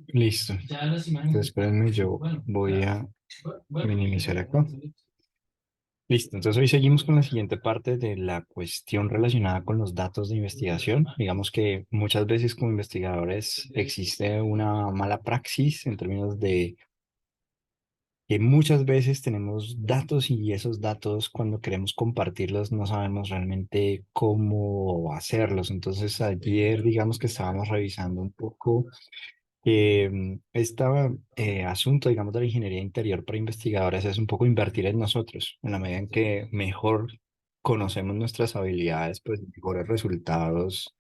Listo. Entonces, espérenme, yo voy a minimizar acá. Listo. Entonces, hoy seguimos con la siguiente parte de la cuestión relacionada con los datos de investigación. Digamos que muchas veces como investigadores existe una mala praxis en términos de que muchas veces tenemos datos y esos datos cuando queremos compartirlos no sabemos realmente cómo hacerlos. Entonces, ayer digamos que estábamos revisando un poco este asunto, digamos, de la ingeniería interior para investigadores es un poco invertir en nosotros. En la medida en que mejor conocemos nuestras habilidades, pues mejores resultados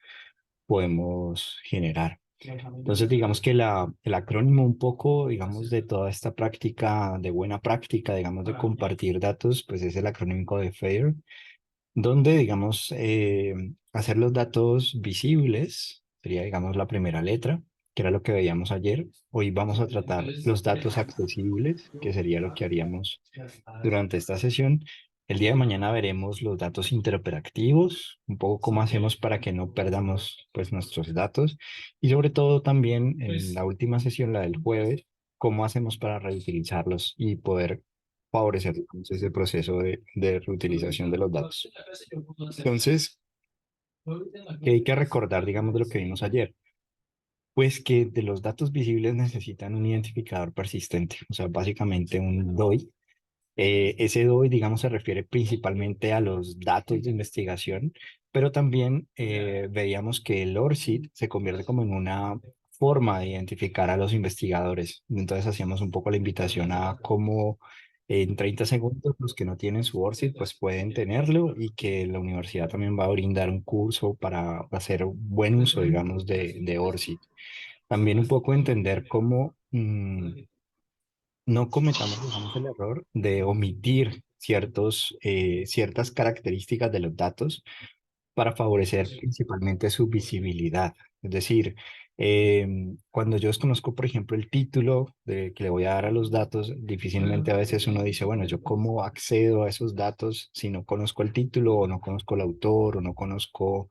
podemos generar. Entonces, digamos que el acrónimo un poco, digamos, de toda esta práctica, de buena práctica, digamos, de compartir datos, pues es el acrónimo de FAIR, donde, digamos, hacer los datos visibles sería, digamos, la primera letra, que era lo que veíamos ayer. Hoy vamos a tratar los datos accesibles, que sería lo que haríamos durante esta sesión. El día de mañana veremos los datos interoperativos, un poco cómo hacemos para que no perdamos, pues, nuestros datos. Y sobre todo también en la última sesión, la del jueves, cómo hacemos para reutilizarlos y poder favorecer digamos, ese proceso de reutilización de los datos. Entonces, ¿qué hay que recordar, digamos, de lo que vimos ayer? Pues que de los datos visibles necesitan un identificador persistente, o sea, básicamente un DOI. Ese DOI, digamos, se refiere principalmente a los datos de investigación, pero también veíamos que el ORCID se convierte como en una forma de identificar a los investigadores. Entonces hacíamos un poco la invitación a cómo en 30 segundos los que no tienen su ORCID pues pueden tenerlo y que la universidad también va a brindar un curso para hacer buen uso, digamos, de ORCID. También un poco entender cómo no cometamos, digamos, el error de omitir ciertas características de los datos para favorecer principalmente su visibilidad. Es decir, cuando yo desconozco, por ejemplo, el título que le voy a dar a los datos, difícilmente a veces uno dice, bueno, ¿yo cómo accedo a esos datos si no conozco el título o no conozco el autor o no conozco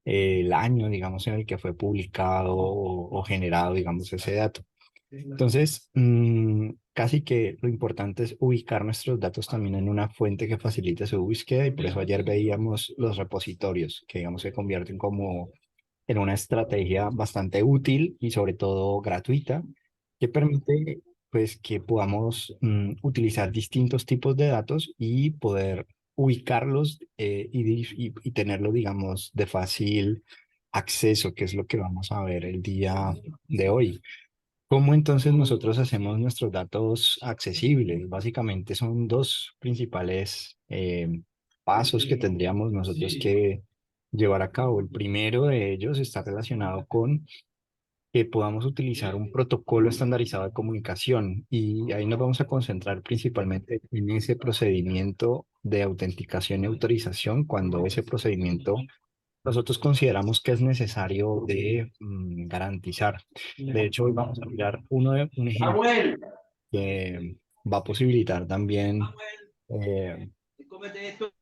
el año, digamos, en el que fue publicado o generado, digamos, ese dato? Entonces, casi que lo importante es ubicar nuestros datos también en una fuente que facilite su búsqueda y por eso ayer veíamos los repositorios, que digamos se convierten como en una estrategia bastante útil y sobre todo gratuita, que permite pues que podamos utilizar distintos tipos de datos y poder ubicarlos y tenerlo, digamos, de fácil acceso, que es lo que vamos a ver el día de hoy. ¿Cómo entonces nosotros hacemos nuestros datos accesibles? Básicamente son dos principales pasos que tendríamos nosotros que llevar a cabo. El primero de ellos está relacionado con que podamos utilizar un protocolo estandarizado de comunicación y ahí nos vamos a concentrar principalmente en ese procedimiento de autenticación y autorización cuando ese procedimiento nosotros consideramos que es necesario de garantizar. De hecho, hoy vamos a mirar un ejemplo Samuel, que va a posibilitar también eh, cómete esto,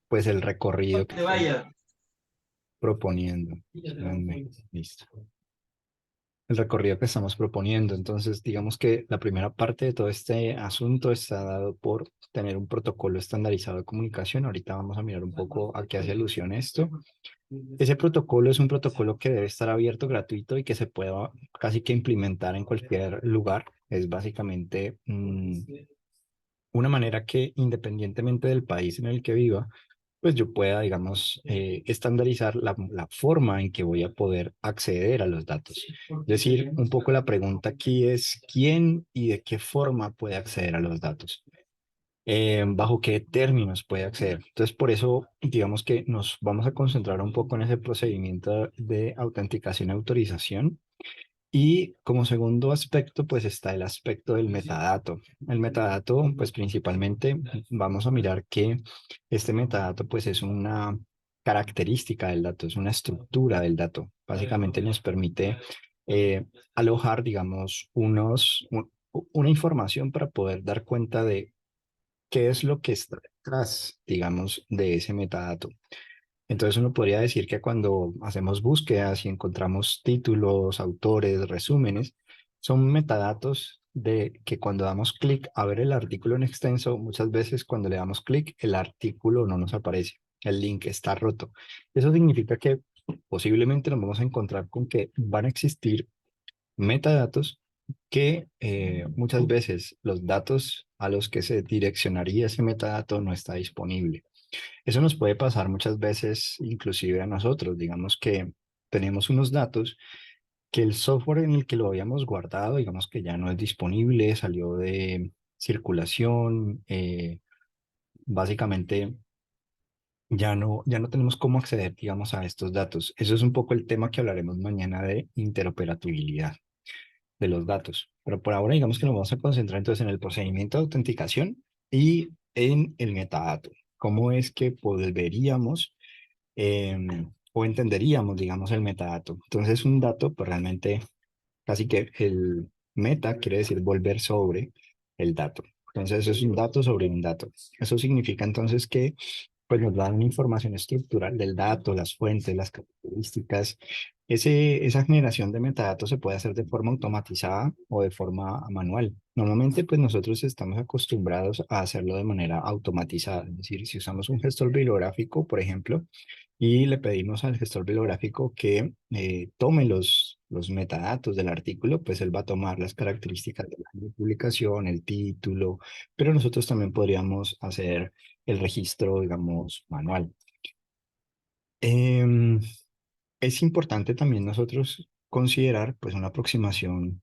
pues el recorrido que te estamos vaya. proponiendo. Espérenme, listo. El recorrido que estamos proponiendo. Entonces, digamos que la primera parte de todo este asunto está dado por tener un protocolo estandarizado de comunicación. Ahorita vamos a mirar un poco a qué hace alusión esto. Ese protocolo es un protocolo que debe estar abierto, gratuito y que se pueda casi que implementar en cualquier lugar. Es básicamente una manera que independientemente del país en el que viva, pues yo pueda, digamos, estandarizar la forma en que voy a poder acceder a los datos. Es decir, un poco la pregunta aquí es quién y de qué forma puede acceder a los datos, bajo qué términos puede acceder. Entonces, por eso, digamos que nos vamos a concentrar un poco en ese procedimiento de autenticación y autorización. Y como segundo aspecto, pues está el aspecto del metadato. El metadato, pues principalmente vamos a mirar que este metadato, pues es una característica del dato, es una estructura del dato. Básicamente nos permite alojar, digamos, una información para poder dar cuenta de qué es lo que está detrás, digamos, de ese metadato. Entonces uno podría decir que cuando hacemos búsquedas y encontramos títulos, autores, resúmenes, Son metadatos de que cuando damos clic a ver el artículo en extenso, muchas veces cuando le damos clic, el artículo no nos aparece, el link está roto. Eso significa que posiblemente nos vamos a encontrar con que van a existir metadatos que muchas veces los datos a los que se direccionaría ese metadato no está disponible. Eso nos puede pasar muchas veces, inclusive a nosotros. Digamos que tenemos unos datos que el software en el que lo habíamos guardado, digamos que ya no es disponible, salió de circulación, básicamente ya no tenemos cómo acceder, digamos, a estos datos. Eso es un poco el tema que hablaremos mañana de interoperabilidad de los datos. Pero por ahora, digamos que nos vamos a concentrar entonces en el procedimiento de autenticación y en el metadato. ¿Cómo es que volveríamos o entenderíamos, digamos, el metadato? Entonces, un dato, pues realmente casi que el meta quiere decir volver sobre el dato. Entonces, eso es un dato sobre un dato. Eso significa entonces que pues nos dan información estructural del dato, las fuentes, las características. Esa generación de metadatos se puede hacer de forma automatizada o de forma manual. Normalmente, pues nosotros estamos acostumbrados a hacerlo de manera automatizada. Es decir, si usamos un gestor bibliográfico, por ejemplo, y le pedimos al gestor bibliográfico que tome los metadatos del artículo, pues él va a tomar las características de la publicación, el título, pero nosotros también podríamos hacer el registro, digamos, manual. Em, es importante también nosotros considerar pues una aproximación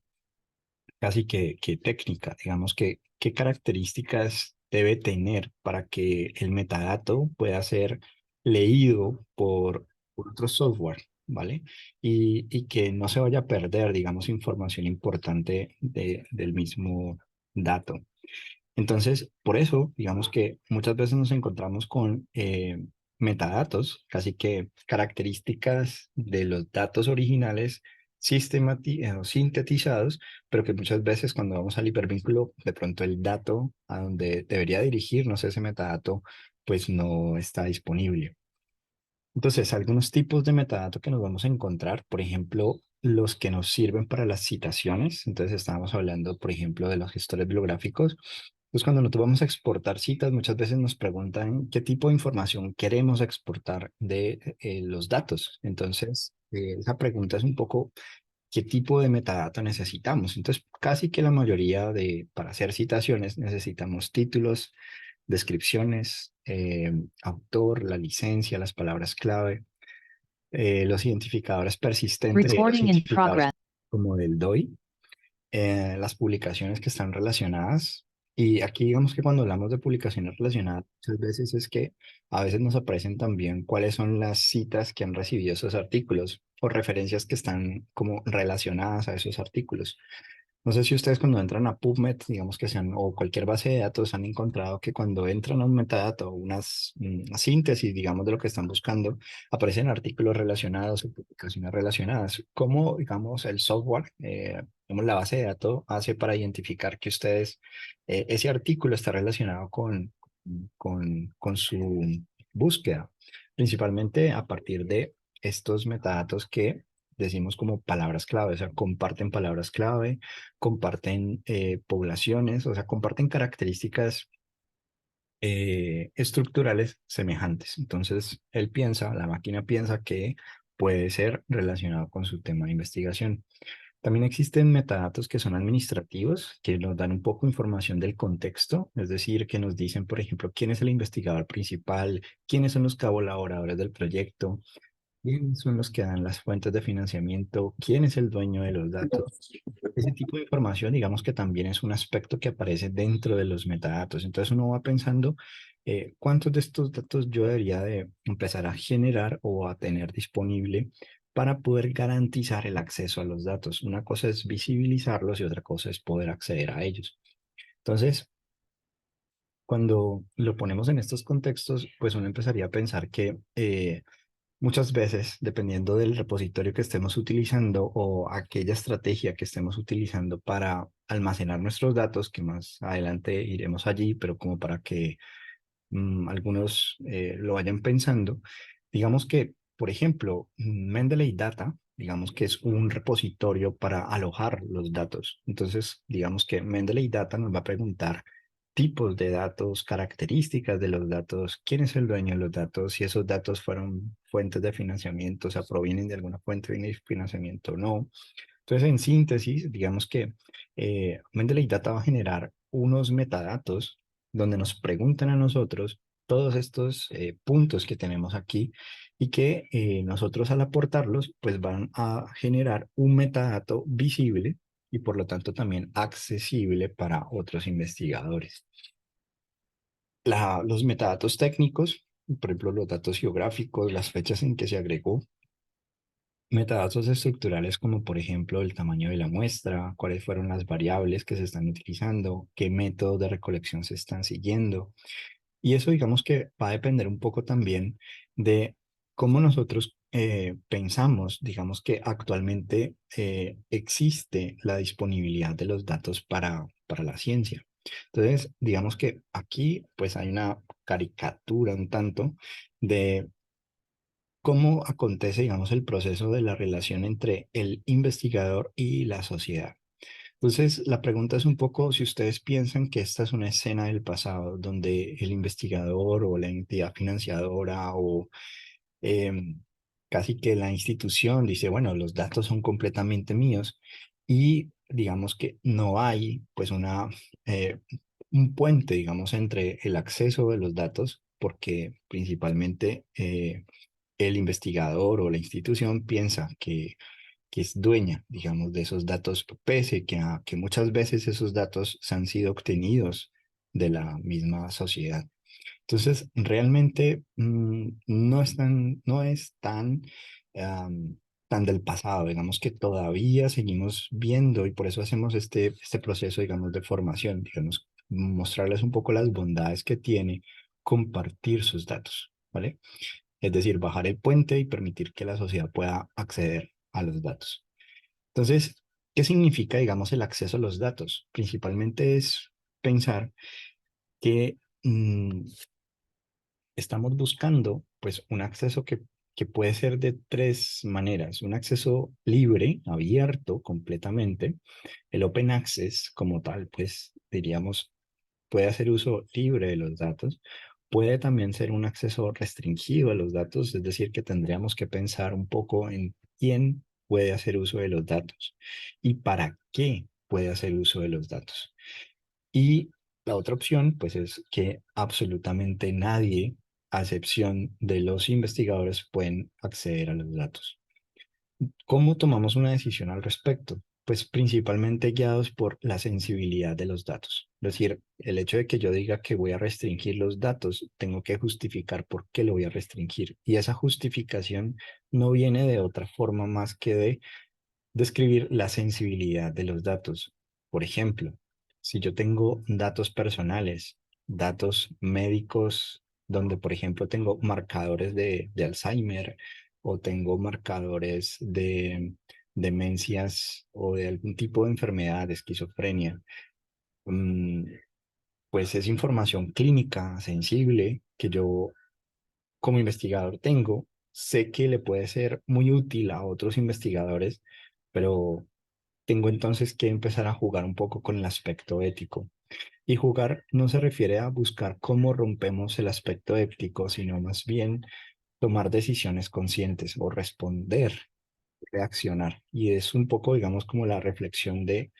casi que técnica, digamos que qué características debe tener para que el metadato pueda ser leído por otro software, ¿vale? Y que no se vaya a perder, digamos, información importante del mismo dato. Entonces, por eso, digamos que muchas veces nos encontramos con metadatos, casi que características de los datos originales sintetizados, pero que muchas veces cuando vamos al hipervínculo, de pronto el dato a donde debería dirigirnos ese metadato, pues no está disponible. Entonces, algunos tipos de metadato que nos vamos a encontrar, por ejemplo, los que nos sirven para las citaciones. Entonces, estábamos hablando, por ejemplo, de los gestores bibliográficos. Pues cuando nosotros vamos a exportar citas, muchas veces nos preguntan qué tipo de información queremos exportar de los datos. Entonces, esa pregunta es un poco qué tipo de metadato necesitamos. Entonces, casi que la mayoría para hacer citaciones necesitamos títulos, descripciones, autor, la licencia, las palabras clave, los identificadores persistentes, los Recording in identificadores progress. como del DOI, las publicaciones que están relacionadas. Y aquí digamos que cuando hablamos de publicaciones relacionadas, muchas veces es que a veces nos aparecen también cuáles son las citas que han recibido esos artículos o referencias que están como relacionadas a esos artículos. No sé si ustedes cuando entran a PubMed, digamos que sean, o cualquier base de datos, han encontrado que cuando entran a un metadato, una síntesis, digamos, de lo que están buscando, aparecen artículos relacionados o publicaciones relacionadas. ¿Cómo, digamos, el software, digamos, la base de datos hace para identificar que ustedes, ese artículo está relacionado con su búsqueda? Principalmente a partir de estos metadatos que decimos como palabras clave, o sea, comparten palabras clave, comparten poblaciones, o sea, comparten características estructurales semejantes. Entonces, la máquina piensa que puede ser relacionado con su tema de investigación. También existen metadatos que son administrativos, que nos dan un poco de información del contexto, es decir, que nos dicen, por ejemplo, quién es el investigador principal, quiénes son los colaboradores del proyecto, quiénes son los que dan las fuentes de financiamiento, quién es el dueño de los datos. Ese tipo de información, digamos que también es un aspecto que aparece dentro de los metadatos. Entonces uno va pensando cuántos de estos datos yo debería de empezar a generar o a tener disponible para poder garantizar el acceso a los datos. Una cosa es visibilizarlos y otra cosa es poder acceder a ellos. Entonces, cuando lo ponemos en estos contextos, pues uno empezaría a pensar que muchas veces, dependiendo del repositorio que estemos utilizando o aquella estrategia que estemos utilizando para almacenar nuestros datos, que más adelante iremos allí, pero como para que algunos lo vayan pensando, digamos que, por ejemplo, Mendeley Data digamos que es un repositorio para alojar los datos. Entonces, digamos que Mendeley Data nos va a preguntar tipos de datos, características de los datos, quién es el dueño de los datos, si esos datos fueron fuentes de financiamiento, o sea, provienen de alguna fuente de financiamiento o no. Entonces, en síntesis, digamos que Mendeley Data va a generar unos metadatos donde nos preguntan a nosotros todos estos puntos que tenemos aquí y que nosotros al aportarlos, pues van a generar un metadato visible y por lo tanto también accesible para otros investigadores. Los metadatos técnicos, por ejemplo, los datos geográficos, las fechas en que se agregó, metadatos estructurales como por ejemplo el tamaño de la muestra, cuáles fueron las variables que se están utilizando, qué métodos de recolección se están siguiendo. Y eso digamos que va a depender un poco también de cómo nosotros pensamos, digamos que actualmente existe la disponibilidad de los datos para la ciencia. Entonces, digamos que aquí pues hay una caricatura un tanto de cómo acontece, digamos, el proceso de la relación entre el investigador y la sociedad. Entonces, la pregunta es un poco si ustedes piensan que esta es una escena del pasado donde el investigador o la entidad financiadora o casi que la institución dice, bueno, los datos son completamente míos y digamos que no hay pues eh, un puente, digamos, entre el acceso de los datos, porque principalmente el investigador o la institución piensa que es dueña, digamos, de esos datos, pese que muchas veces esos datos se han sido obtenidos de la misma sociedad. Entonces, realmente no es am, tan del pasado, digamos que todavía seguimos viendo y por eso hacemos este proceso, digamos, de formación, digamos, mostrarles un poco las bondades que tiene compartir sus datos, ¿vale? Es decir, bajar el puente y permitir que la sociedad pueda acceder a los datos. Entonces, ¿qué significa, digamos, el acceso a los datos? Principalmente es pensar que estamos buscando, pues, un acceso que puede ser de tres maneras. Un acceso libre, abierto completamente. El open access como tal, pues, diríamos, puede hacer uso libre de los datos. Puede también ser un acceso restringido a los datos, es decir, que tendríamos que pensar un poco en quién puede hacer uso de los datos y para qué puede hacer uso de los datos. Y la otra opción, pues, es que absolutamente nadie, a excepción de los investigadores, pueden acceder a los datos. ¿Cómo tomamos una decisión al respecto? Pues principalmente guiados por la sensibilidad de los datos. Es decir, el hecho de que yo diga que voy a restringir los datos, tengo que justificar por qué lo voy a restringir. Y esa justificación no viene de otra forma más que de describir la sensibilidad de los datos. Por ejemplo, si yo tengo datos personales, datos médicos, donde por ejemplo tengo marcadores de Alzheimer o tengo marcadores de demencias o de algún tipo de enfermedad, de esquizofrenia, mm, pues es información clínica sensible que yo como investigador tengo, sé que le puede ser muy útil a otros investigadores, pero tengo entonces que empezar a jugar un poco con el aspecto ético. Y jugar no se refiere a buscar cómo rompemos el aspecto ético, sino más bien tomar decisiones conscientes o responder, reaccionar. Y es un poco, digamos, como la reflexión de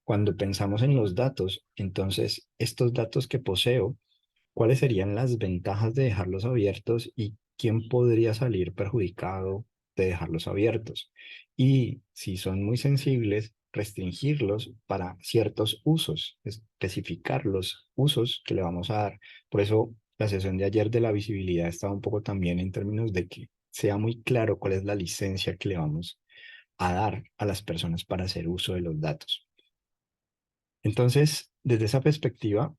cuando pensamos en los datos, entonces estos datos que poseo, ¿cuáles serían las ventajas de dejarlos abiertos y quién podría salir perjudicado de dejarlos abiertos? Y si son muy sensibles, restringirlos para ciertos usos, especificar los usos que le vamos a dar. Por eso la sesión de ayer de la visibilidad estaba un poco también en términos de que sea muy claro cuál es la licencia que le vamos a dar a las personas para hacer uso de los datos. Entonces, desde esa perspectiva,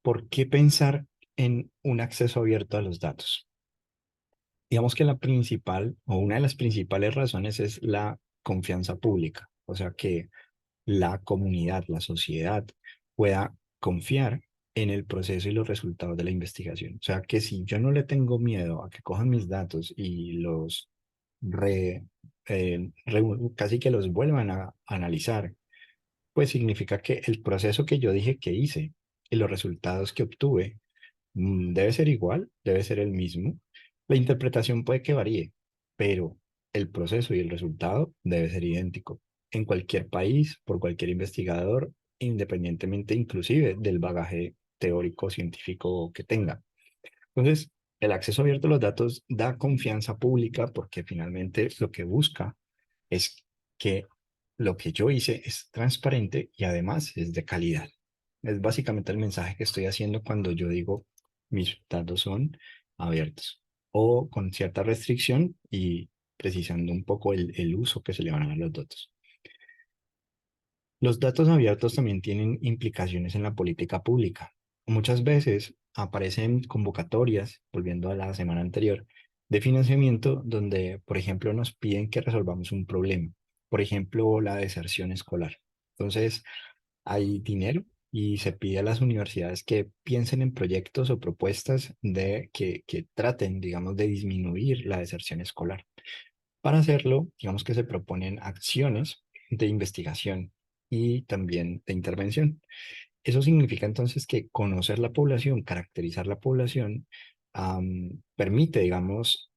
¿por qué pensar en un acceso abierto a los datos? Digamos que la principal o una de las principales razones es la confianza pública, o sea, que la comunidad, la sociedad pueda confiar en el proceso y los resultados de la investigación. O sea, que si yo no le tengo miedo a que cojan mis datos y los casi que los vuelvan a analizar, pues significa que el proceso que yo dije que hice y los resultados que obtuve debe ser igual, debe ser el mismo. La interpretación puede que varíe, pero el proceso y el resultado debe ser idéntico en cualquier país, por cualquier investigador, independientemente inclusive del bagaje teórico científico que tenga. Entonces, el acceso abierto a los datos da confianza pública porque finalmente lo que busca es que lo que yo hice es transparente y además es de calidad. Es básicamente el mensaje que estoy haciendo cuando yo digo mis datos son abiertos o con cierta restricción y precisando un poco el uso que se le van a dar a los datos. Los datos abiertos también tienen implicaciones en la política pública. Muchas veces aparecen convocatorias, volviendo a la semana anterior, de financiamiento donde, por ejemplo, nos piden que resolvamos un problema. Por ejemplo, la deserción escolar. Entonces, hay dinero y se pide a las universidades que piensen en proyectos o propuestas que traten, digamos, de disminuir la deserción escolar. Para hacerlo, digamos que se proponen acciones de investigación y también de intervención. Eso significa entonces que conocer la población, caracterizar la población, permite, digamos,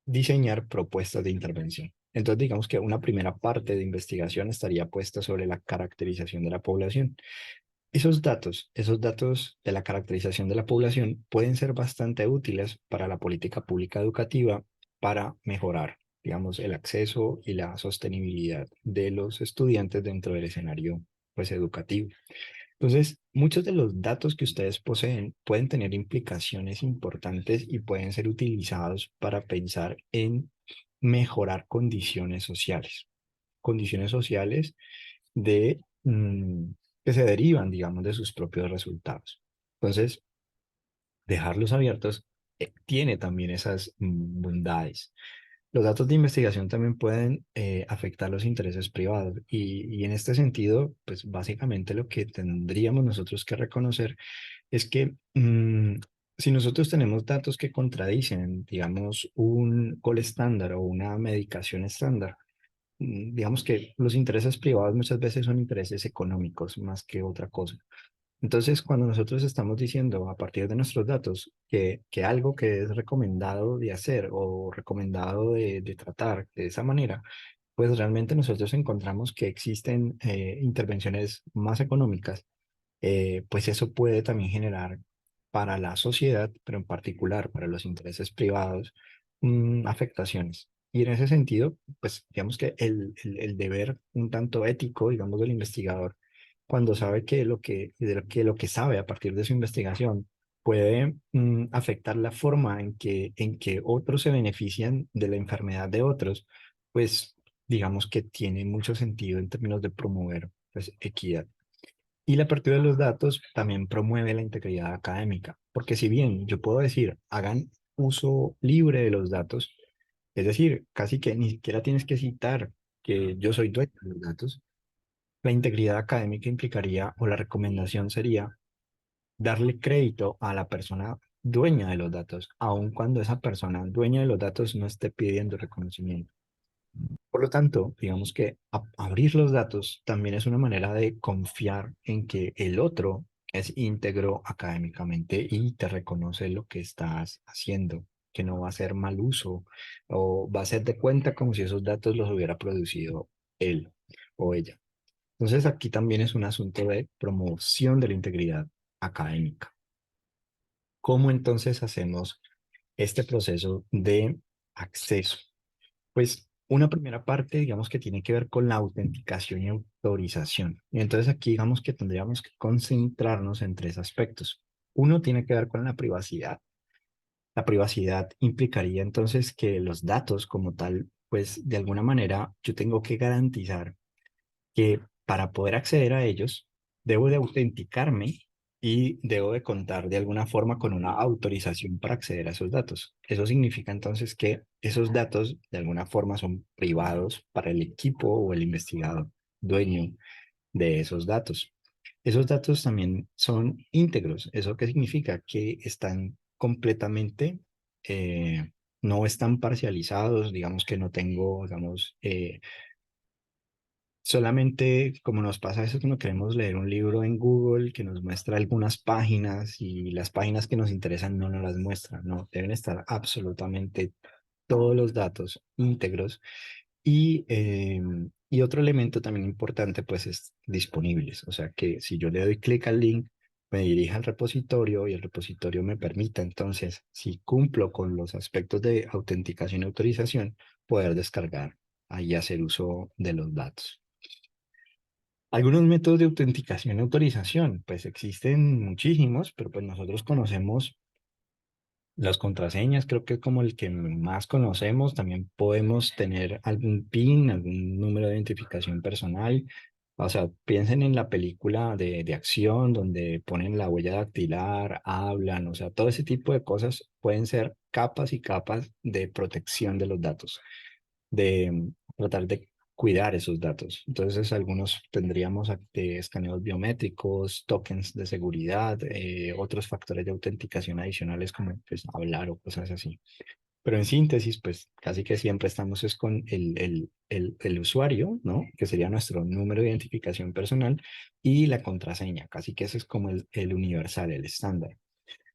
diseñar propuestas de intervención. Entonces, digamos que una primera parte de investigación estaría puesta sobre la caracterización de la población. Esos datos de la caracterización de la población pueden ser bastante útiles para la política pública educativa para mejorar, digamos, el acceso y la sostenibilidad de los estudiantes dentro del escenario, pues, educativo. Entonces, muchos de los datos que ustedes poseen pueden tener implicaciones importantes y pueden ser utilizados para pensar en mejorar condiciones sociales de, que se derivan, digamos, de sus propios resultados. Entonces, dejarlos abiertos tiene también esas bondades. Los datos de investigación también pueden afectar los intereses privados y en este sentido, pues básicamente lo que tendríamos nosotros que reconocer es que si nosotros tenemos datos que contradicen, digamos, un gol estándar o una medicación estándar, digamos que los intereses privados muchas veces son intereses económicos más que otra cosa. Entonces, cuando nosotros estamos diciendo a partir de nuestros datos que algo que es recomendado de hacer o recomendado de tratar de esa manera, pues realmente nosotros encontramos que existen intervenciones más económicas, pues eso puede también generar para la sociedad, pero en particular para los intereses privados, afectaciones. Y en ese sentido, pues digamos que el deber un tanto ético, digamos, del investigador, cuando sabe que lo que sabe a partir de su investigación puede afectar la forma en que otros se benefician de la enfermedad de otros, pues digamos que tiene mucho sentido en términos de promover pues, equidad. Y la apertura de los datos también promueve la integridad académica, porque si bien yo puedo decir, hagan uso libre de los datos, es decir, casi que ni siquiera tienes que citar que yo soy dueño de los datos, la integridad académica implicaría, o la recomendación sería, darle crédito a la persona dueña de los datos, aun cuando esa persona dueña de los datos no esté pidiendo reconocimiento. Por lo tanto, digamos que abrir los datos también es una manera de confiar en que el otro es íntegro académicamente y te reconoce lo que estás haciendo, que no va a ser mal uso o va a ser de cuenta como si esos datos los hubiera producido él o ella. Entonces, aquí también es un asunto de promoción de la integridad académica. ¿Cómo entonces hacemos este proceso de acceso? Pues una primera parte, digamos que tiene que ver con la autenticación y autorización. Y entonces aquí, digamos que tendríamos que concentrarnos en tres aspectos. Uno tiene que ver con la privacidad. La privacidad implicaría entonces que los datos como tal, pues de alguna manera yo tengo que garantizar que para poder acceder a ellos, debo de autenticarme y debo de contar de alguna forma con una autorización para acceder a esos datos. Eso significa entonces que esos datos de alguna forma son privados para el equipo o el investigador dueño de esos datos. Esos datos también son íntegros. ¿Eso qué significa? Que están completamente no están parcializados, digamos que no tengo, digamos, solamente como nos pasa eso que no queremos leer un libro en Google que nos muestra algunas páginas y las páginas que nos interesan no nos las muestran, no, deben estar absolutamente todos los datos íntegros y otro elemento también importante pues es disponibles, o sea que si yo le doy clic al link me dirija al repositorio y el repositorio me permita entonces, si cumplo con los aspectos de autenticación y autorización, poder descargar ahí hacer uso de los datos. Algunos métodos de autenticación y autorización, pues existen muchísimos, pero pues nosotros conocemos las contraseñas, creo que es como el que más conocemos. También podemos tener algún PIN, algún número de identificación personal. O sea, piensen en la película de acción donde ponen la huella dactilar, hablan, o sea, todo ese tipo de cosas pueden ser capas y capas de protección de los datos de tratar de cuidar esos datos. Entonces, algunos tendríamos escaneos biométricos, tokens de seguridad, otros factores de autenticación adicionales como pues, hablar o cosas así. Pero en síntesis, pues casi que siempre estamos es con el usuario, ¿no? Que sería nuestro número de identificación personal y la contraseña. Casi que ese es como el universal, el estándar.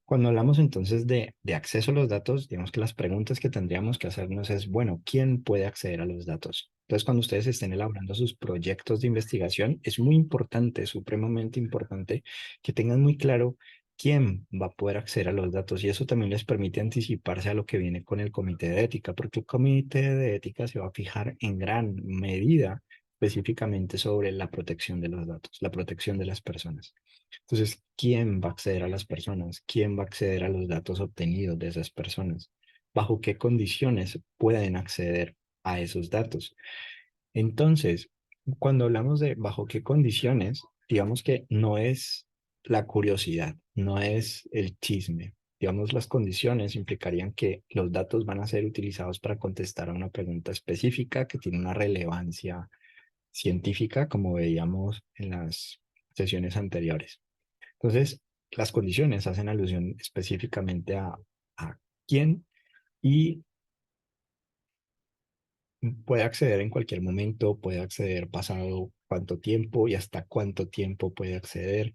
Cuando hablamos entonces de acceso a los datos, digamos que las preguntas que tendríamos que hacernos es, bueno, ¿quién puede acceder a los datos? Entonces, cuando ustedes estén elaborando sus proyectos de investigación, es muy importante, supremamente importante, que tengan muy claro quién va a poder acceder a los datos y eso también les permite anticiparse a lo que viene con el comité de ética, porque el comité de ética se va a fijar en gran medida específicamente sobre la protección de los datos, la protección de las personas. Entonces, ¿quién va a acceder a las personas? ¿Quién va a acceder a los datos obtenidos de esas personas? ¿Bajo qué condiciones pueden acceder a esos datos? Entonces, cuando hablamos de bajo qué condiciones, digamos que no es la curiosidad, no es el chisme. Digamos, las condiciones implicarían que los datos van a ser utilizados para contestar a una pregunta específica que tiene una relevancia científica, como veíamos en las sesiones anteriores. Entonces, las condiciones hacen alusión específicamente a quién y puede acceder en cualquier momento, puede acceder pasado cuánto tiempo y hasta cuánto tiempo puede acceder.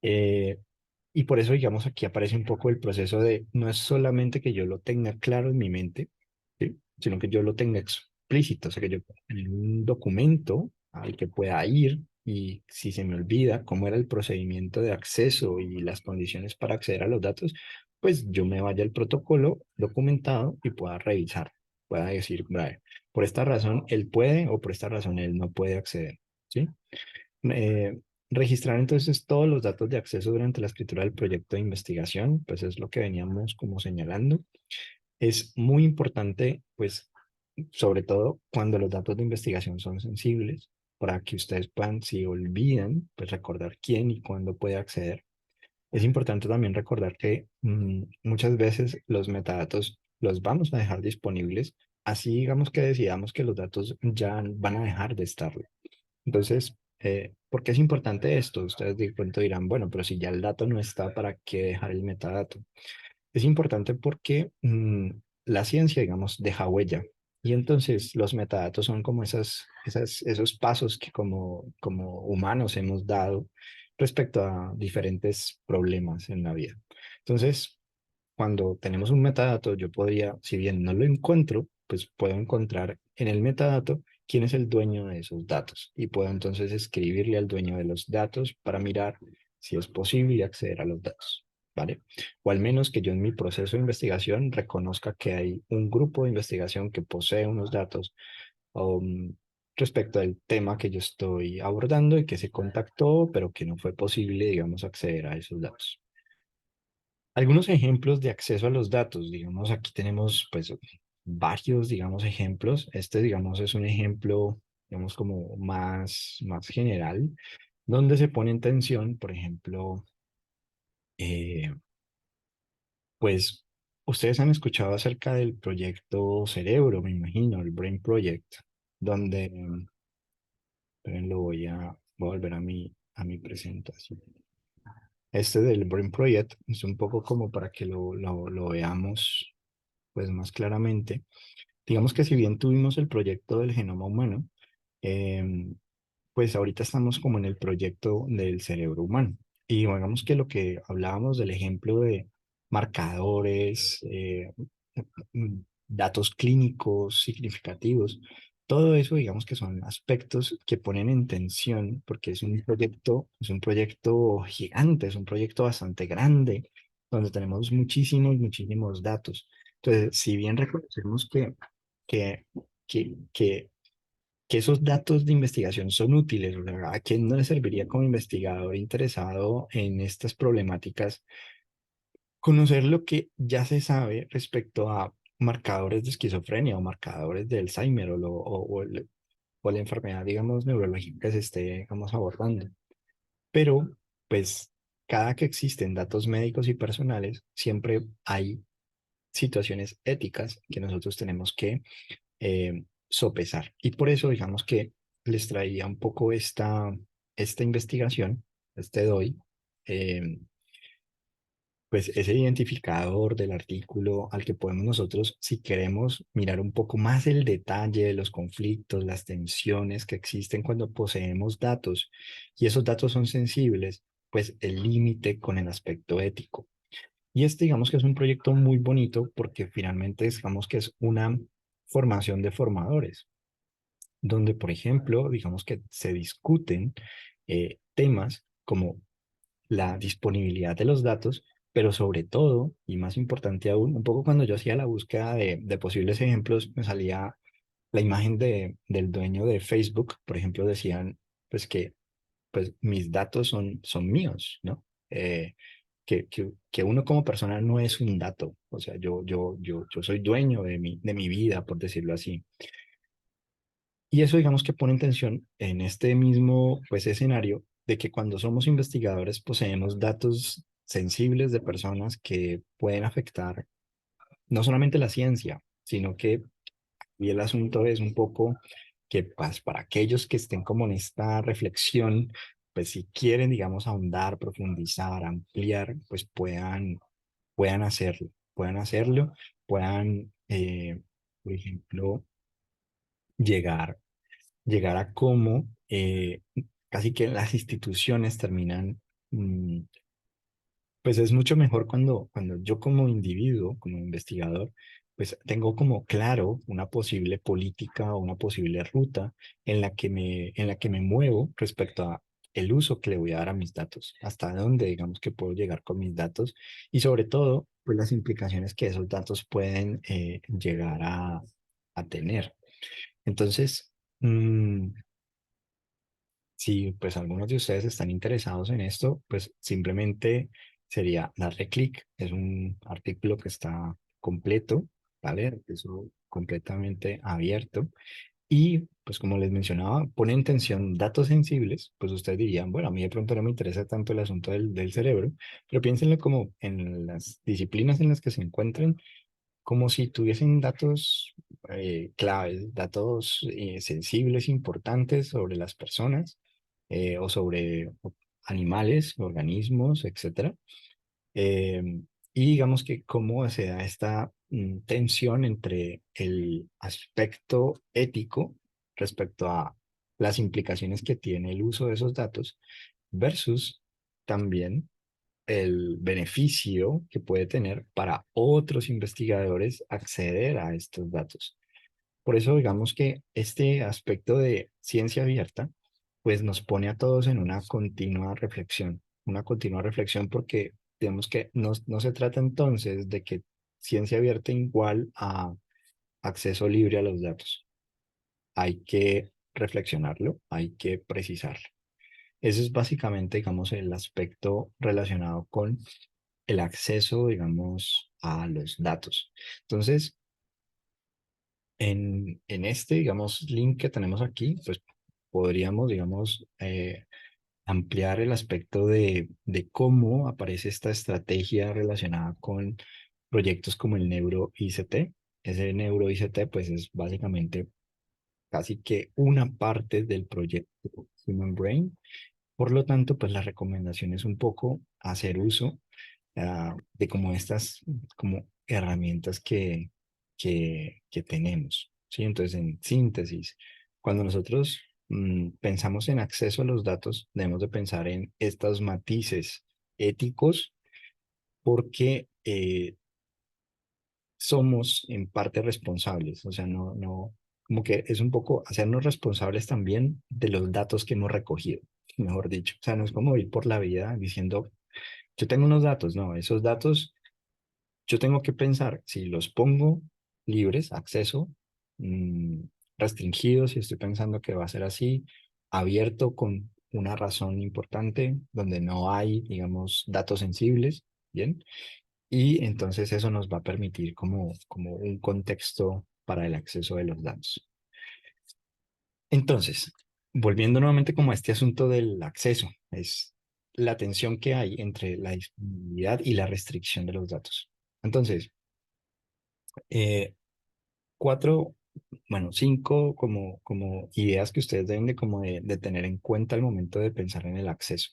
Eh, y por eso, digamos, aquí aparece un poco el proceso de, no es solamente que yo lo tenga claro en mi mente, ¿sí? Sino que yo lo tenga explícito, o sea, que yo en un documento al que pueda ir y si se me olvida cómo era el procedimiento de acceso y las condiciones para acceder a los datos, pues yo me vaya al protocolo documentado y pueda revisar, pueda decir, "Vale, por esta razón él puede o por esta razón él no puede acceder, ¿sí? Eh, Registrar entonces todos los datos de acceso durante la escritura del proyecto de investigación, pues es lo que veníamos como señalando. Es muy importante, pues, sobre todo cuando los datos de investigación son sensibles, para que ustedes puedan, si olvidan, pues recordar quién y cuándo puede acceder. Es importante también recordar que muchas veces los metadatos los vamos a dejar disponibles, así digamos que decidamos que los datos ya van a dejar de estarlo. Entonces, ¿por qué es importante esto? Ustedes de pronto dirán, bueno, pero si ya el dato no está, ¿para qué dejar el metadato? Es importante porque la ciencia, digamos, deja huella. Y entonces los metadatos son como esos pasos que como humanos hemos dado respecto a diferentes problemas en la vida. Entonces, cuando tenemos un metadato, yo podría, si bien no lo encuentro, pues puedo encontrar en el metadato quién es el dueño de esos datos y puedo entonces escribirle al dueño de los datos para mirar si es posible acceder a los datos, ¿vale? O al menos que yo en mi proceso de investigación reconozca que hay un grupo de investigación que posee unos datos respecto al tema que yo estoy abordando y que se contactó, pero que no fue posible, digamos, acceder a esos datos. Algunos ejemplos de acceso a los datos, digamos, aquí tenemos pues varios, digamos, ejemplos. Este, digamos, es un ejemplo, digamos, como más general, donde se pone en tensión, por ejemplo, eh, pues ustedes han escuchado acerca del proyecto Cerebro, me imagino, el Brain Project, donde, esperen, voy a volver a mi presentación. Este del Brain Project es un poco como para que lo veamos pues más claramente, digamos que si bien tuvimos el proyecto del genoma humano, em, pues ahorita estamos como en el proyecto del cerebro humano. Y digamos que lo que hablábamos del ejemplo de marcadores, datos clínicos significativos, todo eso digamos que son aspectos que ponen en tensión porque es un proyecto gigante, es un proyecto bastante grande, donde tenemos muchísimos datos. Entonces, si bien reconocemos que, que que esos datos de investigación son útiles, o sea, ¿a quién no le serviría como investigador interesado en estas problemáticas conocer lo que ya se sabe respecto a marcadores de esquizofrenia o marcadores de Alzheimer o la enfermedad, digamos, neurológica que se esté, digamos, abordando? Pero, pues, cada que existen datos médicos y personales, siempre hay situaciones éticas que nosotros tenemos que sopesar. Y por eso, digamos que les traía un poco esta investigación, este DOI, eh, pues ese identificador del artículo al que podemos nosotros, si queremos mirar un poco más el detalle de los conflictos, las tensiones que existen cuando poseemos datos, y esos datos son sensibles, pues el límite con el aspecto ético. Y este, digamos que es un proyecto muy bonito porque finalmente, digamos que es una formación de formadores donde, por ejemplo, digamos que se discuten temas como la disponibilidad de los datos, pero sobre todo, y más importante aún, un poco cuando yo hacía la búsqueda de posibles ejemplos, me salía la imagen del dueño de Facebook, por ejemplo, decían pues que pues, mis datos son míos, ¿no? Que uno como persona no es un dato, o sea, yo soy dueño de mi vida, por decirlo así. Y eso digamos que pone en tensión en este mismo pues escenario de que cuando somos investigadores poseemos datos sensibles de personas que pueden afectar no solamente la ciencia, sino que y el asunto es un poco que pues, para aquellos que estén como en esta reflexión, pues si quieren digamos ahondar, profundizar, ampliar, pues puedan hacerlo, puedan por ejemplo llegar llegar a cómo casi que las instituciones terminan, pues es mucho mejor cuando yo como individuo, como investigador, pues tengo como claro una posible política o una posible ruta en la que me muevo respecto a el uso que le voy a dar a mis datos, hasta dónde digamos que puedo llegar con mis datos y sobre todo, pues las implicaciones que esos datos pueden llegar a tener. Entonces, si pues algunos de ustedes están interesados en esto, pues simplemente sería darle clic. Es un artículo que está completo, ¿vale? Eso completamente abierto. Y pues como les mencionaba, pone en tensión datos sensibles, pues ustedes dirían, bueno, a mí de pronto no me interesa tanto el asunto del cerebro, pero piénsenlo como en las disciplinas en las que se encuentren como si tuviesen datos claves, datos sensibles, importantes sobre las personas o sobre animales, organismos, etcétera. Eh, y digamos que cómo se da esta tensión entre el aspecto ético respecto a las implicaciones que tiene el uso de esos datos versus también el beneficio que puede tener para otros investigadores acceder a estos datos. Por eso, digamos que este aspecto de ciencia abierta, pues nos pone a todos en una continua reflexión porque digamos que no se trata entonces de que ciencia abierta igual a acceso libre a los datos. Hay que reflexionarlo, hay que precisarlo. Ese es básicamente, digamos, el aspecto relacionado con el acceso, digamos, a los datos. Entonces, en este, digamos, link que tenemos aquí, pues podríamos, digamos, ampliar el aspecto de cómo aparece esta estrategia relacionada con proyectos como el NeuroICT. Ese NeuroICT, pues es básicamente casi que una parte del proyecto Human Brain. Por lo tanto, pues la recomendación es un poco hacer uso de como estas como herramientas que tenemos, ¿sí? Entonces, en síntesis, cuando nosotros pensamos en acceso a los datos, debemos de pensar en estos matices éticos porque somos en parte responsables, o sea, como que es un poco hacernos responsables también de los datos que hemos recogido, mejor dicho. O sea, no es como ir por la vida diciendo, yo tengo unos datos, no, esos datos yo tengo que pensar si los pongo libres, acceso, mm, restringidos, si estoy pensando que va a ser así, abierto con una razón importante, donde no hay, digamos, datos sensibles, ¿bien? Y entonces eso nos va a permitir como un contexto para el acceso de los datos. Entonces, volviendo nuevamente como a este asunto del acceso, es la tensión que hay entre la disponibilidad y la restricción de los datos. Entonces, eh, cuatro, bueno, cinco como ideas que ustedes deben de tener en cuenta al momento de pensar en el acceso.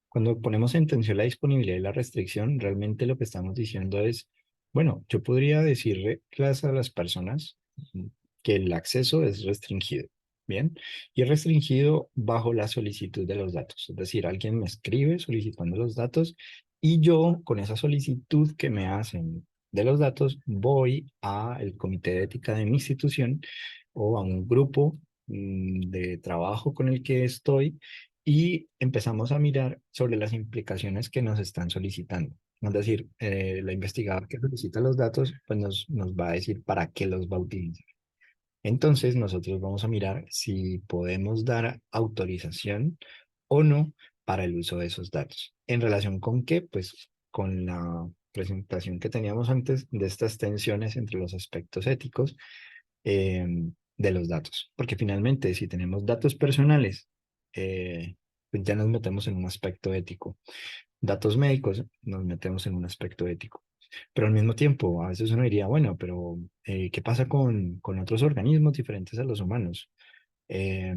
Cuando ponemos en tensión la disponibilidad y la restricción, realmente lo que estamos diciendo es, bueno, yo podría decirle a las personas que el acceso es restringido, ¿bien? Y es restringido bajo la solicitud de los datos. Es decir, alguien me escribe solicitando los datos y yo, con esa solicitud que me hacen de los datos, voy al comité de ética de mi institución o a un grupo de trabajo con el que estoy y empezamos a mirar sobre las implicaciones que nos están solicitando. Es decir, la investigadora que solicita los datos, pues nos va a decir para qué los va a utilizar. Entonces, nosotros vamos a mirar si podemos dar autorización o no para el uso de esos datos. ¿En relación con qué? Pues con la presentación que teníamos antes de estas tensiones entre los aspectos éticos eh, de los datos. Porque finalmente, si tenemos datos personales, pues ya nos metemos en un aspecto ético. Datos médicos, nos metemos en un aspecto ético. Pero al mismo tiempo, a veces uno diría, bueno, pero ¿qué pasa con otros organismos diferentes a los humanos? Eh,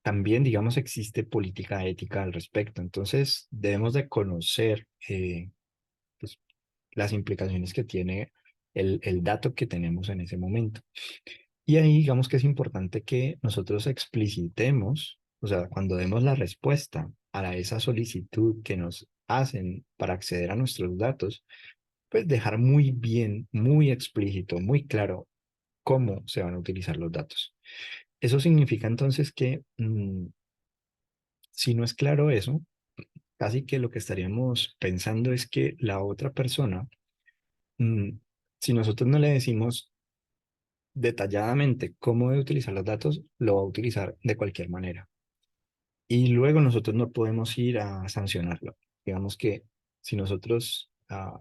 También, digamos, existe política ética al respecto. Entonces, debemos de conocer pues, las implicaciones que tiene el dato que tenemos en ese momento. Y ahí digamos que es importante que nosotros explicitemos, o sea, cuando demos la respuesta a esa solicitud que nos hacen para acceder a nuestros datos, pues dejar muy bien, muy explícito, muy claro cómo se van a utilizar los datos. Eso significa entonces que si no es claro eso, casi que lo que estaríamos pensando es que la otra persona, mm, si nosotros no le decimos detalladamente cómo debe utilizar los datos, lo va a utilizar de cualquier manera. Y luego nosotros no podemos ir a sancionarlo. Digamos que si nosotros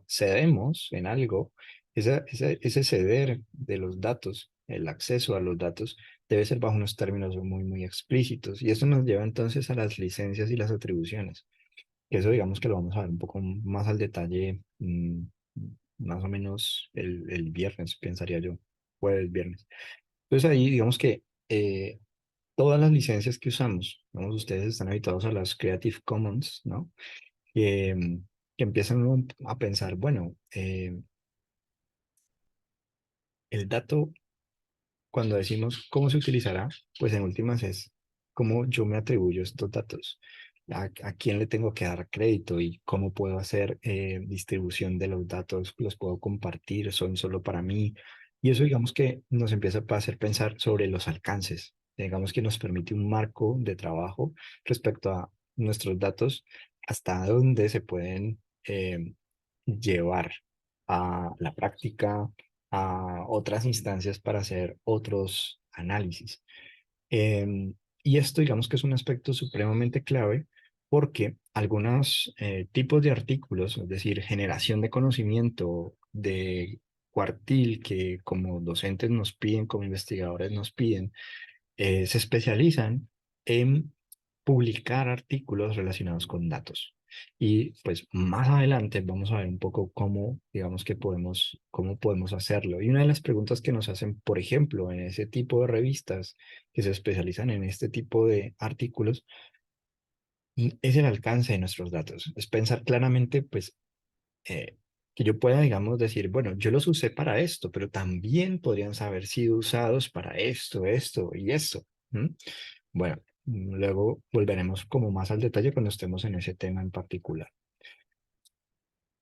cedemos en algo, ese ceder de los datos, el acceso a los datos, debe ser bajo unos términos muy, muy explícitos. Y eso nos lleva entonces a las licencias y las atribuciones. Que eso digamos que lo vamos a ver un poco más al detalle, más o menos el viernes, pensaría yo, jueves, viernes. Entonces ahí digamos que todas las licencias que usamos, ¿no? Ustedes están habituados a las Creative Commons, ¿no? Que empiezan a pensar, bueno, el dato, cuando decimos cómo se utilizará, pues en últimas es cómo yo me atribuyo estos datos, a quién le tengo que dar crédito y cómo puedo hacer distribución de los datos, los puedo compartir, son solo para mí. Y eso digamos que nos empieza a hacer pensar sobre los alcances, digamos que nos permite un marco de trabajo respecto a nuestros datos, hasta dónde se pueden llevar a la práctica, a otras instancias para hacer otros análisis. Em, y esto, digamos que es un aspecto supremamente clave porque algunos tipos de artículos, es decir, generación de conocimiento de cuartil que como docentes nos piden, como investigadores nos piden, se especializan en publicar artículos relacionados con datos. Y pues más adelante vamos a ver un poco cómo, digamos que cómo podemos hacerlo. Y una de las preguntas que nos hacen, por ejemplo, en ese tipo de revistas que se especializan en este tipo de artículos, es el alcance de nuestros datos. Es pensar claramente, pues, que yo pueda, digamos, decir, bueno, yo los usé para esto, pero también podrían haber sido usados para esto y esto. ¿M? Bueno, luego volveremos como más al detalle cuando estemos en ese tema en particular.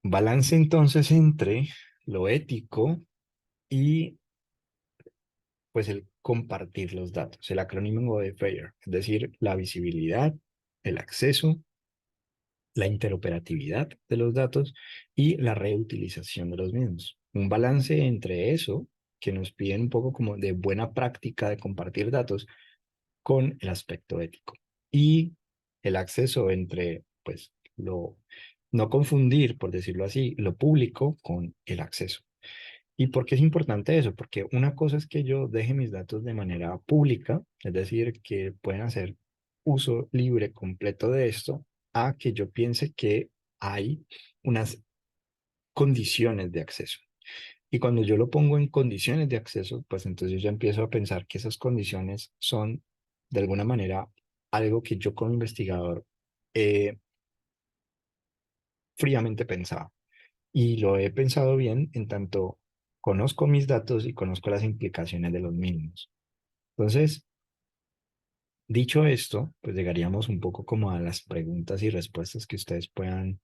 Balance entonces entre lo ético y pues el compartir los datos, el acrónimo de FAIR, es decir, la visibilidad, el acceso, la interoperatividad de los datos y la reutilización de los mismos. Un balance entre eso, que nos piden un poco como de buena práctica de compartir datos, con el aspecto ético. Y el acceso entre, pues, no confundir, por decirlo así, lo público con el acceso. ¿Y por qué es importante eso? Porque una cosa es que yo deje mis datos de manera pública, es decir, que pueden hacer uso libre completo de esto, a que yo piense que hay unas condiciones de acceso. Y cuando yo lo pongo en condiciones de acceso, pues entonces yo ya empiezo a pensar que esas condiciones son, de alguna manera, algo que yo como investigador fríamente pensaba. Y lo he pensado bien en tanto conozco mis datos y conozco las implicaciones de los mismos. Entonces, dicho esto, pues llegaríamos un poco como a las preguntas y respuestas que ustedes puedan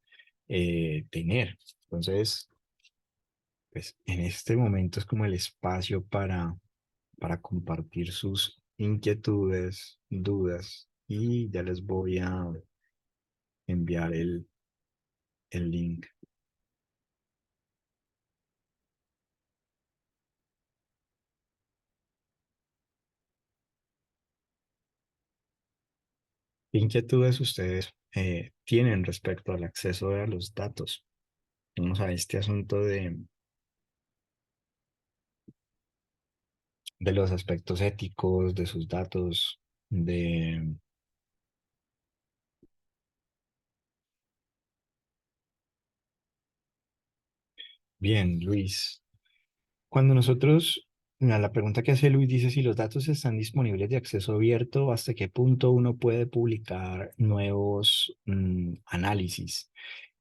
tener. Entonces, pues en este momento es como el espacio para compartir sus inquietudes, dudas, y ya les voy a enviar el link. ¿Qué inquietudes ustedes tienen respecto al acceso a los datos? Vamos a este asunto de los aspectos éticos, de sus datos, de... Bien, Luis. Cuando nosotros, mira, la pregunta que hace Luis dice si los datos están disponibles de acceso abierto, ¿hasta qué punto uno puede publicar nuevos análisis?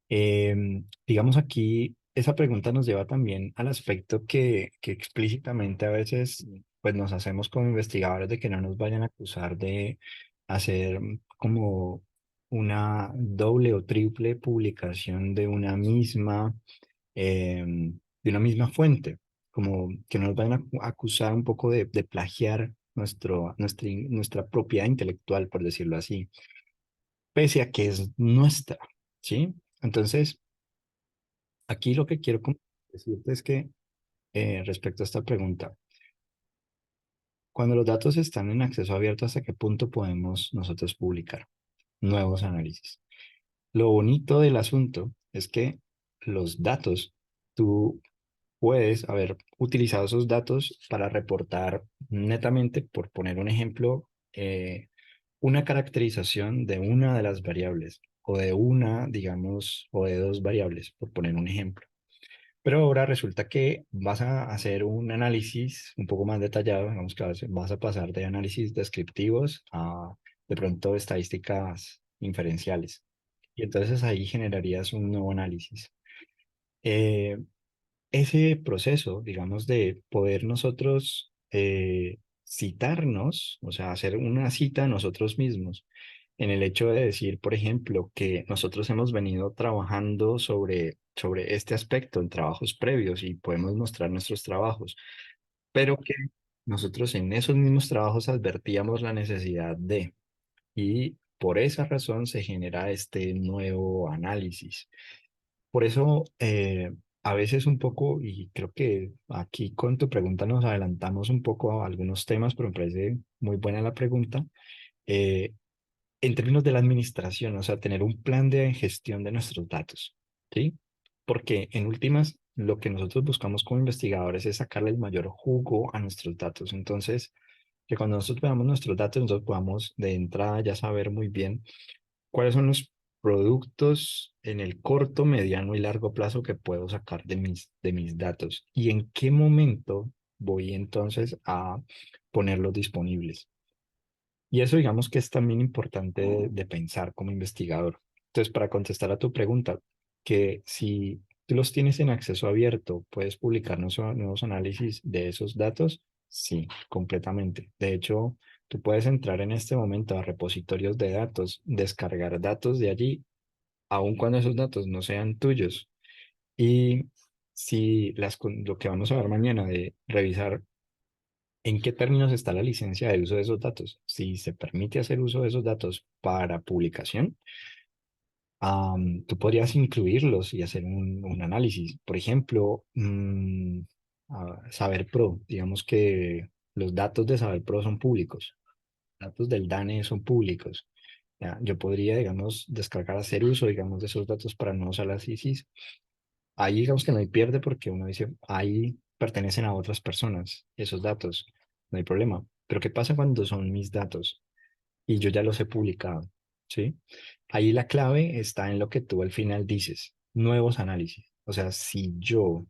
Digamos aquí, esa pregunta nos lleva también al aspecto que explícitamente a veces pues nos hacemos como investigadores de que no nos vayan a acusar de hacer como una doble o triple publicación de una misma fuente, como que no nos vayan a acusar un poco de plagiar nuestra propiedad intelectual, por decirlo así, pese a que es nuestra, ¿sí? Entonces, aquí lo que quiero decirte es que respecto a esta pregunta, cuando los datos están en acceso abierto, ¿hasta qué punto podemos nosotros publicar nuevos análisis? Lo bonito del asunto es que los datos, tú puedes haber utilizado esos datos para reportar netamente, por poner un ejemplo, una caracterización de una de las variables o de una, digamos, o de dos variables, por poner un ejemplo. Pero ahora resulta que vas a hacer un análisis un poco más detallado, digamos que vas a pasar de análisis descriptivos a de pronto estadísticas inferenciales. Y entonces ahí generarías un nuevo análisis. Eh, Ese proceso, digamos, de poder nosotros citarnos, o sea, hacer una cita a nosotros mismos, en el hecho de decir, por ejemplo, que nosotros hemos venido trabajando sobre este aspecto en trabajos previos y podemos mostrar nuestros trabajos, pero que nosotros en esos mismos trabajos advertíamos la necesidad de, y por esa razón se genera este nuevo análisis. Por eso, a veces un poco, y creo que aquí con tu pregunta nos adelantamos un poco a algunos temas, pero me parece muy buena la pregunta. eh, en términos de la administración, o sea, tener un plan de gestión de nuestros datos, ¿sí? Porque en últimas, lo que nosotros buscamos como investigadores es sacarle el mayor jugo a nuestros datos. Entonces, que cuando nosotros veamos nuestros datos, nosotros podamos de entrada ya saber muy bien cuáles son los productos en el corto, mediano y largo plazo que puedo sacar de mis datos y en qué momento voy entonces a ponerlos disponibles. Y eso digamos que es también importante de pensar como investigador. Entonces, para contestar a tu pregunta, que si ¿Tú los tienes en acceso abierto? ¿Puedes publicar nuevos análisis de esos datos? Sí, completamente. De hecho, tú puedes entrar en este momento a repositorios de datos, descargar datos de allí, aun cuando esos datos no sean tuyos. Y si lo que vamos a ver mañana de revisar en qué términos está la licencia de uso de esos datos, si se permite hacer uso de esos datos para publicación, tú podrías incluirlos y hacer un análisis. Por ejemplo, Saber Pro, digamos que los datos de Saber Pro son públicos, datos del DANE son públicos. Ya, yo podría, digamos, descargar, hacer uso, digamos, de esos datos para nuevos análisis. Ahí digamos que no hay pierde porque uno dice, ahí pertenecen a otras personas, esos datos, no hay problema. Pero ¿qué pasa cuando son mis datos y yo ya los he publicado? ¿Sí? Ahí la clave está en lo que tú al final dices, nuevos análisis. O sea, si yo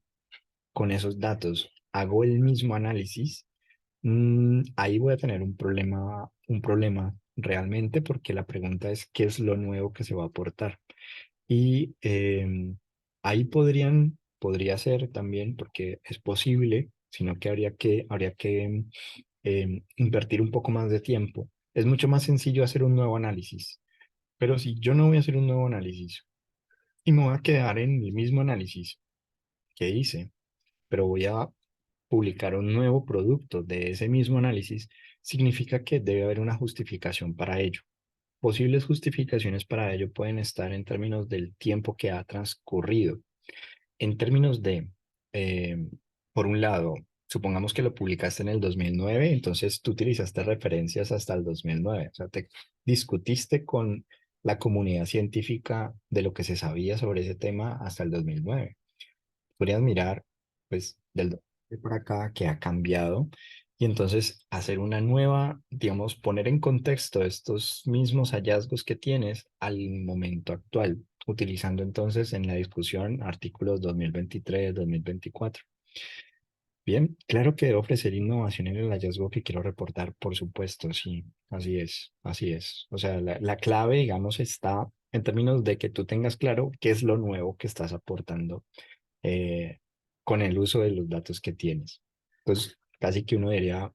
con esos datos hago el mismo análisis, ahí voy a tener un problema realmente porque la pregunta es, ¿qué es lo nuevo que se va a aportar? Y ahí podría ser también, porque es posible, sino que habría que invertir un poco más de tiempo. Es mucho más sencillo hacer un nuevo análisis, pero si yo no voy a hacer un nuevo análisis y me voy a quedar en el mismo análisis que hice, pero voy a publicar un nuevo producto de ese mismo análisis, significa que debe haber una justificación para ello. Posibles justificaciones para ello pueden estar en términos del tiempo que ha transcurrido. En términos de, eh, por un lado, supongamos que lo publicaste en el 2009, entonces tú utilizaste referencias hasta el 2009, o sea, te discutiste con la comunidad científica de lo que se sabía sobre ese tema hasta el 2009. Podrías mirar, pues, de por acá que ha cambiado y entonces hacer una nueva, digamos, poner en contexto estos mismos hallazgos que tienes al momento actual, utilizando entonces en la discusión artículos 2023, 2024. Bien, claro que debo ofrecer innovación en el hallazgo que quiero reportar, por supuesto, sí, así es, así es. O sea, la clave, digamos, está en términos de que tú tengas claro qué es lo nuevo que estás aportando eh, con el uso de los datos que tienes. Entonces, casi que uno diría,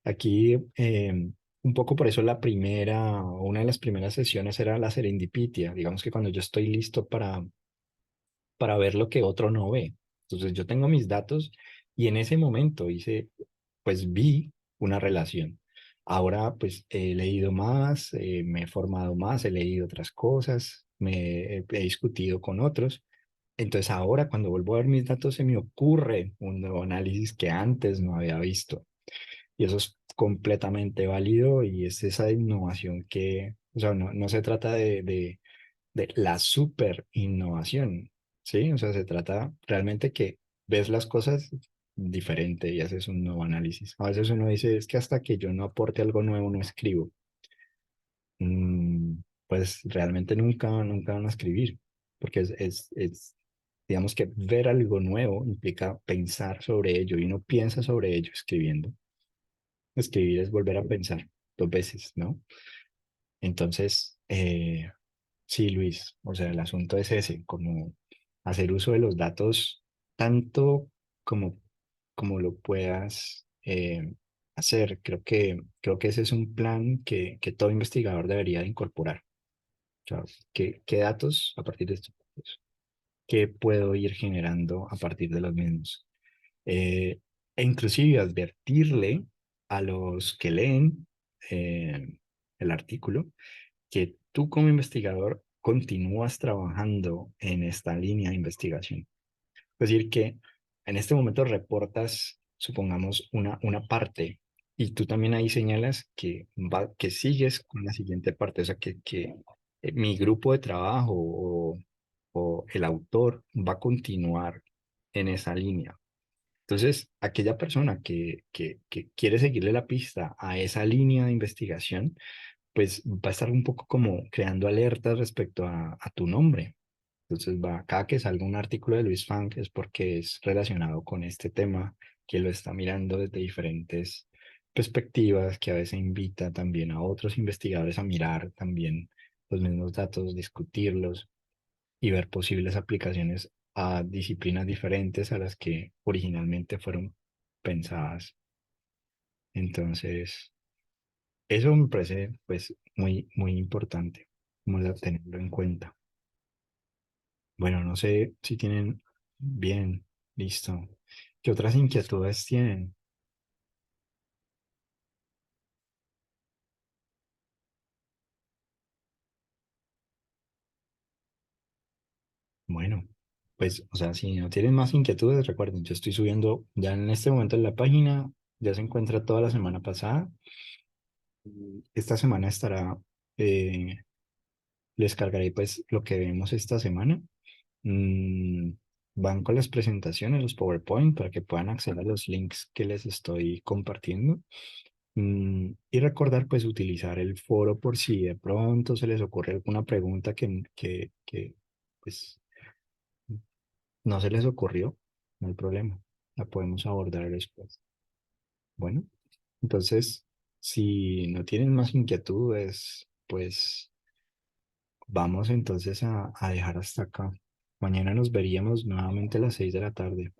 aquí un poco por eso una de las primeras sesiones era la serendipitia, digamos que cuando yo estoy listo para ver lo que otro no ve. Entonces, yo tengo mis datos y en ese momento pues vi una relación. Ahora, pues he leído más, me he formado más, he leído otras cosas, he discutido con otros entonces ahora cuando vuelvo a ver mis datos se me ocurre un nuevo análisis que antes no había visto. Y eso es completamente válido y es esa innovación o sea, no se trata de la super innovación, ¿sí? O sea, se trata realmente que ves las cosas diferente y haces un nuevo análisis. A veces uno dice, es que hasta que yo no aporte algo nuevo no escribo. Pues realmente nunca van a escribir, porque digamos que ver algo nuevo implica pensar sobre ello y uno piensa sobre ello escribiendo. Escribir es volver a pensar dos veces, ¿no? Entonces, sí, Luis, o sea, el asunto es ese, como hacer uso de los datos tanto como, como lo puedas hacer. Creo que ese es un plan que todo investigador debería de incorporar. O sea, ¿qué datos a partir de estos datos? ¿Qué puedo ir generando a partir de los mismos? Eh, e inclusive advertirle a los que leen el artículo que tú como investigador continúas trabajando en esta línea de investigación. Es decir, que en este momento reportas, supongamos, una parte y tú también ahí señalas que sigues con la siguiente parte, o sea, que mi grupo de trabajo o el autor va a continuar en esa línea. Entonces, aquella persona que quiere seguirle la pista a esa línea de investigación, pues va a estar un poco como creando alertas respecto a tu nombre. Entonces, cada que salga un artículo de Luis Funk es porque es relacionado con este tema, que lo está mirando desde diferentes perspectivas, que a veces invita también a otros investigadores a mirar también los mismos datos, discutirlos y ver posibles aplicaciones a disciplinas diferentes a las que originalmente fueron pensadas. Entonces, eso me parece pues muy, muy importante, como tenerlo en cuenta. Bueno, no sé si tienen bien, listo. ¿Qué otras inquietudes tienen? Bueno, pues, o sea, si no tienen más inquietudes, recuerden, yo estoy subiendo ya en este momento en la página, ya se encuentra toda la semana pasada. Esta semana estará, eh, les cargaré pues lo que vemos esta semana. Mm, van con las presentaciones, los PowerPoint, para que puedan acceder a los links que les estoy compartiendo. Y recordar pues utilizar el foro por si de pronto se les ocurre alguna pregunta que pues no se les ocurrió, no hay problema, la podemos abordar después. Bueno, entonces, si no tienen más inquietudes, pues vamos entonces a dejar hasta acá. Mañana nos veríamos nuevamente a las 6 de la tarde.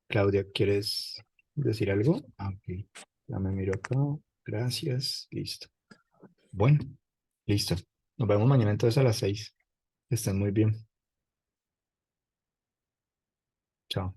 Claudia, ¿quieres decir algo? Ah, ok. Ya me miro acá. Gracias. Listo. Bueno, listo. Nos vemos mañana entonces a las 6. Estén muy bien. Chao.